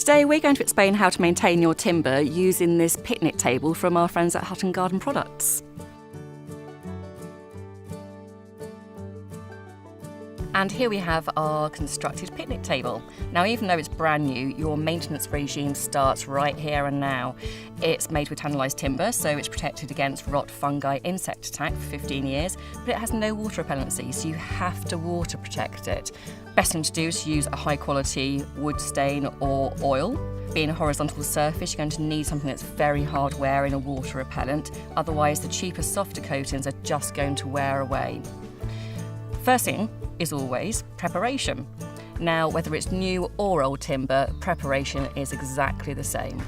Today we're going to explain how to maintain your timber using this picnic table from our friends at Hutton Garden Products. And here we have our constructed picnic table. Now, even though it's brand new, your maintenance regime starts right here and now. It's made with tannalised timber, so it's protected against rot, fungi, insect attack for 15 years, but it has no water repellency, so you have to water protect it. Best thing to do is to use a high quality wood stain or oil. Being a horizontal surface, you're going to need something that's very hard wearing and water repellent, otherwise the cheaper, softer coatings are just going to wear away. First thing is always preparation. Now, whether it's new or old timber, preparation is exactly the same.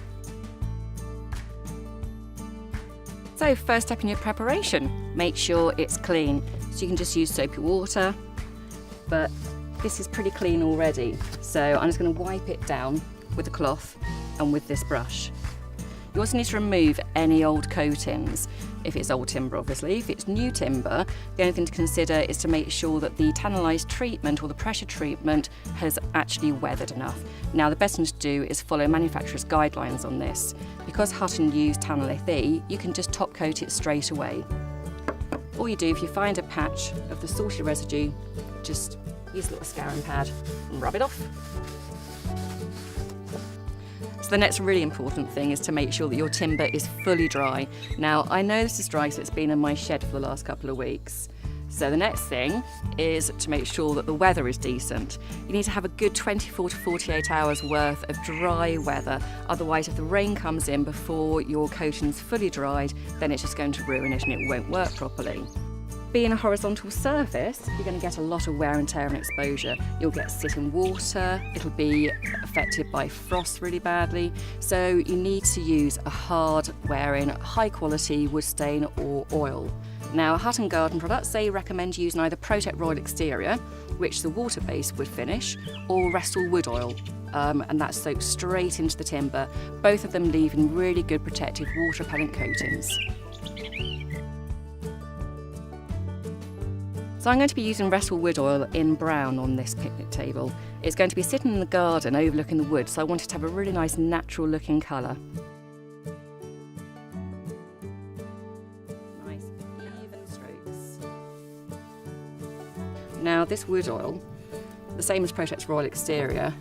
So first step in your preparation, make sure it's clean. So you can just use soapy water, but this is pretty clean already. So I'm just going to wipe it down with a cloth and with this brush. You also need to remove any old coatings. If it's old timber, obviously. If it's new timber, the only thing to consider is to make sure that the tannalised treatment or the pressure treatment has actually weathered enough. Now, the best thing to do is follow manufacturer's guidelines on this. Because Hutton use Tannolith E, you can just top coat it straight away. All you do, if you find a patch of the salty residue, just use a little scouring pad and rub it off. So the next really important thing is to make sure that your timber is fully dry. Now, I know this is dry because it's been in my shed for the last couple of weeks. So the next thing is to make sure that the weather is decent. You need to have a good 24 to 48 hours worth of dry weather. Otherwise, if the rain comes in before your coating's fully dried, then it's just going to ruin it and it won't work properly. Being a horizontal surface, you're going to get a lot of wear and tear and exposure. You'll get sit in water, it'll be affected by frost really badly, so you need to use a hard wearing, high quality wood stain or oil. Now, Hutton Garden Products, they recommend using either Protect Royal Exterior, which is a water-based wood finish, or Restore Wood Oil, and that's soaked straight into the timber, both of them leaving really good protective water-repellent coatings. So I'm going to be using Restore Wood Oil in brown on this picnic table. It's going to be sitting in the garden overlooking the wood, so I want it to have a really nice natural looking colour. Nice even strokes. Now, this wood oil, the same as Protect Royal Exterior,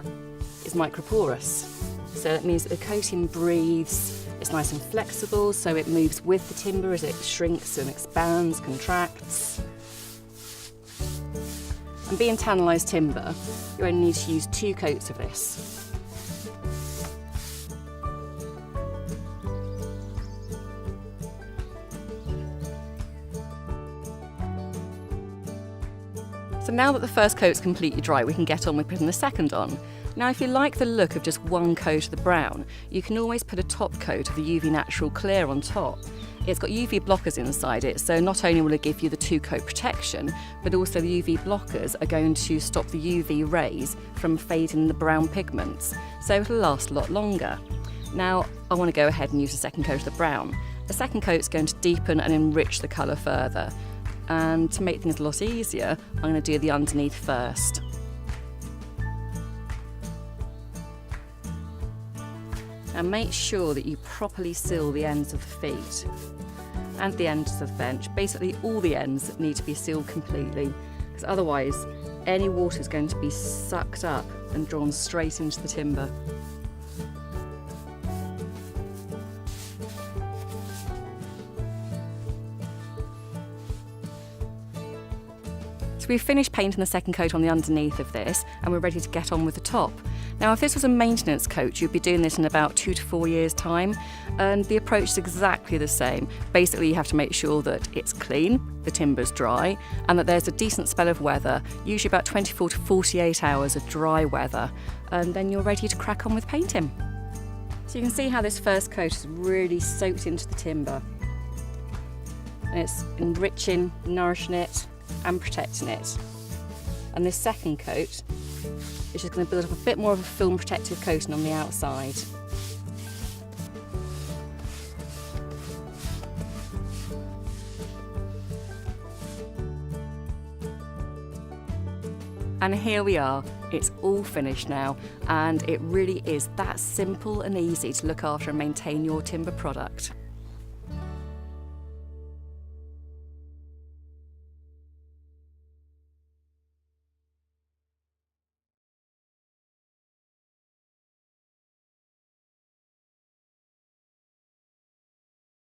is microporous. So that means that the coating breathes, it's nice and flexible, so it moves with the timber as it shrinks and expands, contracts. And being tannalised timber, you only need to use 2 coats of this. So now that the first coat's completely dry, we can get on with putting the second on. Now, if you like the look of just one coat of the brown, you can always put a top coat of the UV Natural Clear on top. It's got UV blockers inside it, so not only will it give you the 2-coat protection, but also the UV blockers are going to stop the UV rays from fading the brown pigments, so it'll last a lot longer. Now, I want to go ahead and use the second coat of the brown. The second coat's going to deepen and enrich the colour further, and to make things a lot easier, I'm going to do the underneath first. And make sure that you properly seal the ends of the feet and the ends of the bench. Basically, all the ends need to be sealed completely, because otherwise any water is going to be sucked up and drawn straight into the timber. So we've finished painting the second coat on the underneath of this, and we're ready to get on with the top. Now, if this was a maintenance coat, you'd be doing this in about 2 to 4 years' time, and the approach is exactly the same. Basically, you have to make sure that it's clean, the timber's dry, and that there's a decent spell of weather, usually about 24 to 48 hours of dry weather, and then you're ready to crack on with painting. So you can see how this first coat is really soaked into the timber, and it's enriching, nourishing it, and protecting it. And this second coat is just going to build up a bit more of a film protective coating on the outside. And here we are, It's all finished now, and it really is that simple and easy to look after and maintain your timber product.